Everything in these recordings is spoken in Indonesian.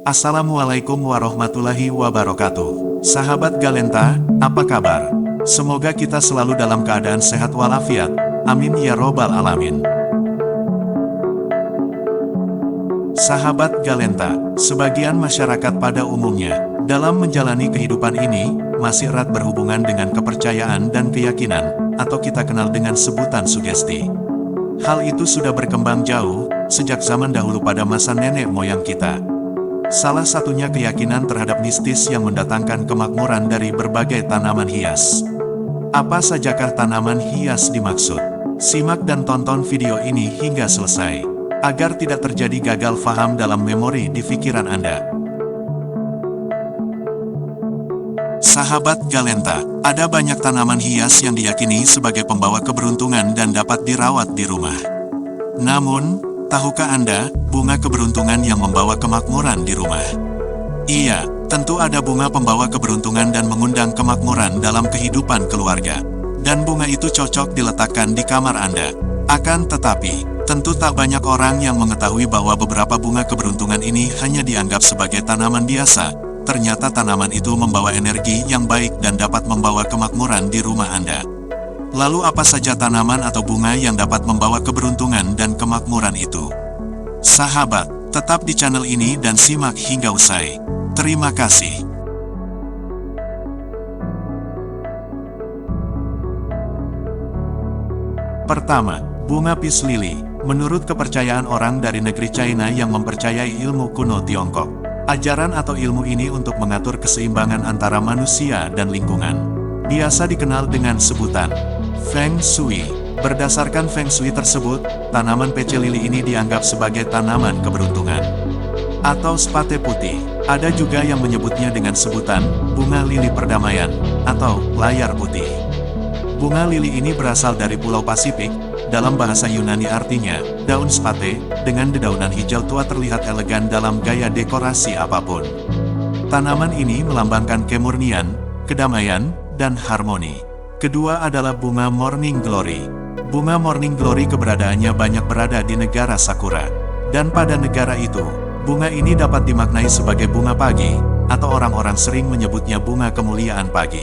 Assalamualaikum warahmatullahi wabarakatuh. Sahabat Galenta, apa kabar? Semoga kita selalu dalam keadaan sehat walafiat. Amin ya robbal alamin. Sahabat Galenta, sebagian masyarakat pada umumnya, dalam menjalani kehidupan ini, masih erat berhubungan dengan kepercayaan dan keyakinan, atau kita kenal dengan sebutan sugesti. Hal itu sudah berkembang jauh, sejak zaman dahulu pada masa nenek moyang kita. Salah satunya keyakinan terhadap mistis yang mendatangkan kemakmuran dari berbagai tanaman hias. Apa sajakah tanaman hias dimaksud? Simak dan tonton video ini hingga selesai, agar tidak terjadi gagal faham dalam memori di pikiran Anda. Sahabat Galenta, ada banyak tanaman hias yang diyakini sebagai pembawa keberuntungan dan dapat dirawat di rumah. Namun, tahukah Anda, bunga keberuntungan yang membawa kemakmuran di rumah? Iya, tentu ada bunga pembawa keberuntungan dan mengundang kemakmuran dalam kehidupan keluarga. Dan bunga itu cocok diletakkan di kamar Anda. Akan tetapi, tentu tak banyak orang yang mengetahui bahwa beberapa bunga keberuntungan ini hanya dianggap sebagai tanaman biasa. Ternyata tanaman itu membawa energi yang baik dan dapat membawa kemakmuran di rumah Anda. Lalu apa saja tanaman atau bunga yang dapat membawa keberuntungan dan kemakmuran itu? Sahabat, tetap di channel ini dan simak hingga usai. Terima kasih. Pertama, bunga peace lily. Menurut kepercayaan orang dari negeri China yang mempercayai ilmu kuno Tiongkok, ajaran atau ilmu ini untuk mengatur keseimbangan antara manusia dan lingkungan. Biasa dikenal dengan sebutan Feng Shui. Berdasarkan Feng Shui tersebut, tanaman pece lili ini dianggap sebagai tanaman keberuntungan. Atau spate putih. Ada juga yang menyebutnya dengan sebutan bunga lili perdamaian atau layar putih. Bunga lili ini berasal dari Pulau Pasifik. Dalam bahasa Yunani artinya, daun spate, dengan dedaunan hijau tua terlihat elegan dalam gaya dekorasi apapun. Tanaman ini melambangkan kemurnian, kedamaian, dan harmoni. Kedua adalah bunga morning glory. Bunga morning glory keberadaannya banyak berada di negara Sakura. Dan pada negara itu, bunga ini dapat dimaknai sebagai bunga pagi, atau orang-orang sering menyebutnya bunga kemuliaan pagi.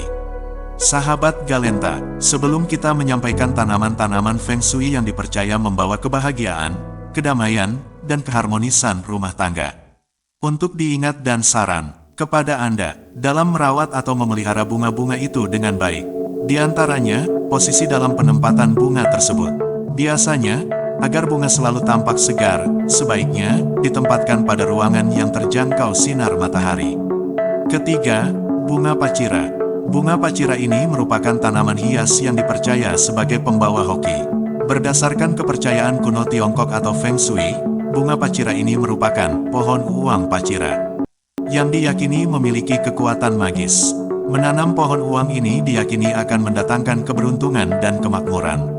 Sahabat Galenta, sebelum kita menyampaikan tanaman-tanaman Feng Shui yang dipercaya membawa kebahagiaan, kedamaian, dan keharmonisan rumah tangga. Untuk diingat dan saran kepada Anda, dalam merawat atau memelihara bunga-bunga itu dengan baik. Di antaranya, posisi dalam penempatan bunga tersebut. Biasanya, agar bunga selalu tampak segar, sebaiknya ditempatkan pada ruangan yang terjangkau sinar matahari. Ketiga, bunga pacira. Bunga pacira ini merupakan tanaman hias yang dipercaya sebagai pembawa hoki. Berdasarkan kepercayaan kuno Tiongkok atau Feng Shui, bunga pacira ini merupakan pohon uang pacira yang diyakini memiliki kekuatan magis. Menanam pohon uang ini diyakini akan mendatangkan keberuntungan dan kemakmuran.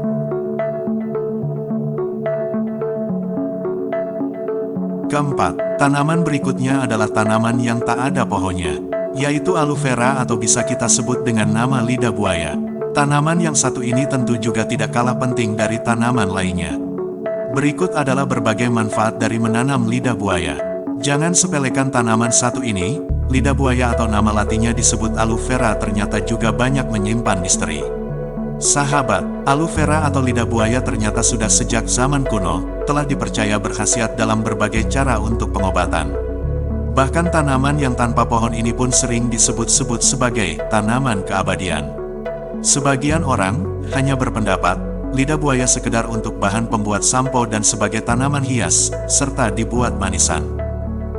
Keempat, tanaman berikutnya adalah tanaman yang tak ada pohonnya, yaitu aloe vera atau bisa kita sebut dengan nama lidah buaya. Tanaman yang satu ini tentu juga tidak kalah penting dari tanaman lainnya. Berikut adalah berbagai manfaat dari menanam lidah buaya. Jangan sepelekan tanaman satu ini. Lidah buaya atau nama latinnya disebut aloe vera ternyata juga banyak menyimpan misteri. Sahabat, aloe vera atau lidah buaya ternyata sudah sejak zaman kuno, telah dipercaya berkhasiat dalam berbagai cara untuk pengobatan. Bahkan tanaman yang tanpa pohon ini pun sering disebut-sebut sebagai tanaman keabadian. Sebagian orang hanya berpendapat, lidah buaya sekedar untuk bahan pembuat sampo dan sebagai tanaman hias, serta dibuat manisan.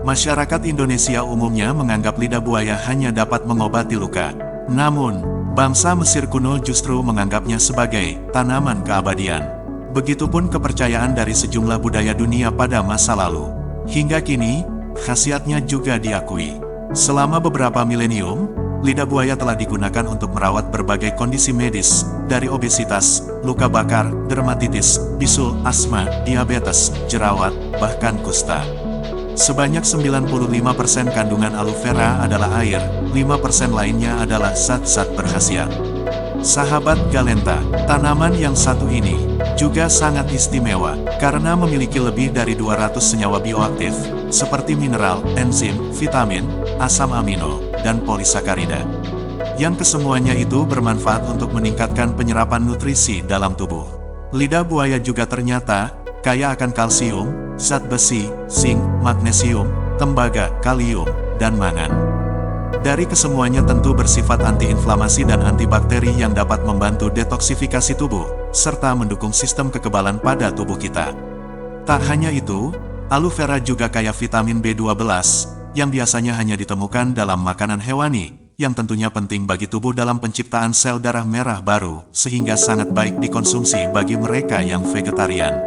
Masyarakat Indonesia umumnya menganggap lidah buaya hanya dapat mengobati luka. Namun, bangsa Mesir kuno justru menganggapnya sebagai tanaman keabadian. Begitupun kepercayaan dari sejumlah budaya dunia pada masa lalu. Hingga kini, khasiatnya juga diakui. Selama beberapa milenium, lidah buaya telah digunakan untuk merawat berbagai kondisi medis, dari obesitas, luka bakar, dermatitis, bisul, asma, diabetes, jerawat, bahkan kusta. Sebanyak 95% kandungan aloe vera adalah air, 5% lainnya adalah zat-zat berkhasiat. Sahabat Galenta, tanaman yang satu ini juga sangat istimewa, karena memiliki lebih dari 200 senyawa bioaktif, seperti mineral, enzim, vitamin, asam amino, dan polisakarida. Yang kesemuanya itu bermanfaat untuk meningkatkan penyerapan nutrisi dalam tubuh. Lidah buaya juga ternyata kaya akan kalsium, zat besi, zinc, magnesium, tembaga, kalium, dan mangan. Dari kesemuanya tentu bersifat antiinflamasi dan antibakteri yang dapat membantu detoksifikasi tubuh, serta mendukung sistem kekebalan pada tubuh kita. Tak hanya itu, aloe vera juga kaya vitamin B12, yang biasanya hanya ditemukan dalam makanan hewani, yang tentunya penting bagi tubuh dalam penciptaan sel darah merah baru, sehingga sangat baik dikonsumsi bagi mereka yang vegetarian.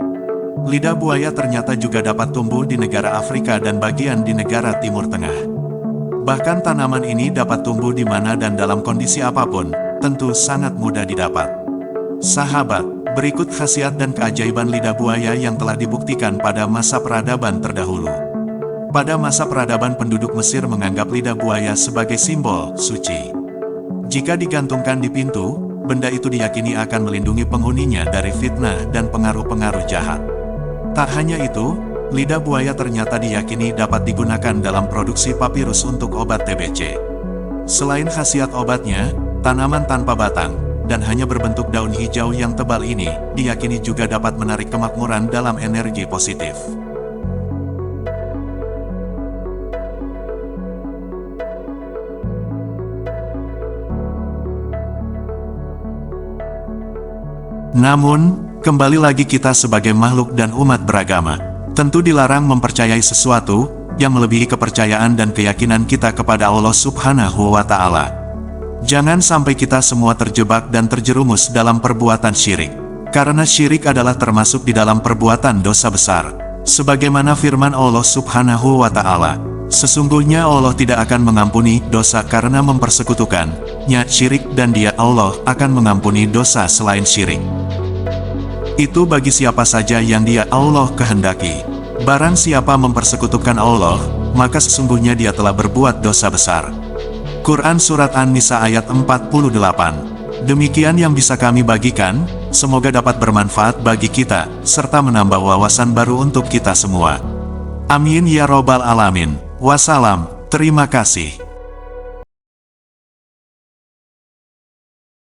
Lidah buaya ternyata juga dapat tumbuh di negara Afrika dan bagian di negara Timur Tengah. Bahkan tanaman ini dapat tumbuh di mana dan dalam kondisi apapun, tentu sangat mudah didapat. Sahabat, berikut khasiat dan keajaiban lidah buaya yang telah dibuktikan pada masa peradaban terdahulu. Pada masa peradaban penduduk Mesir menganggap lidah buaya sebagai simbol suci. Jika digantungkan di pintu, benda itu diyakini akan melindungi penghuninya dari fitnah dan pengaruh-pengaruh jahat. Tak hanya itu, lidah buaya ternyata diyakini dapat digunakan dalam produksi papirus untuk obat TBC. Selain khasiat obatnya, tanaman tanpa batang, dan hanya berbentuk daun hijau yang tebal ini, diyakini juga dapat menarik kemakmuran dalam energi positif. Namun, kembali lagi kita sebagai makhluk dan umat beragama, tentu dilarang mempercayai sesuatu yang melebihi kepercayaan dan keyakinan kita kepada Allah Subhanahu wa Ta'ala. Jangan sampai kita semua terjebak dan terjerumus dalam perbuatan syirik, karena syirik adalah termasuk di dalam perbuatan dosa besar. Sebagaimana firman Allah Subhanahu wa Ta'ala, sesungguhnya Allah tidak akan mengampuni dosa karena mempersekutukannya syirik, dan Dia Allah akan mengampuni dosa selain syirik. Itu bagi siapa saja yang Dia Allah kehendaki. Barang siapa mempersekutukan Allah, maka sesungguhnya dia telah berbuat dosa besar. Quran Surat An-Nisa ayat 48. Demikian yang bisa kami bagikan, semoga dapat bermanfaat bagi kita, serta menambah wawasan baru untuk kita semua. Amin ya robbal alamin. Wassalam, terima kasih.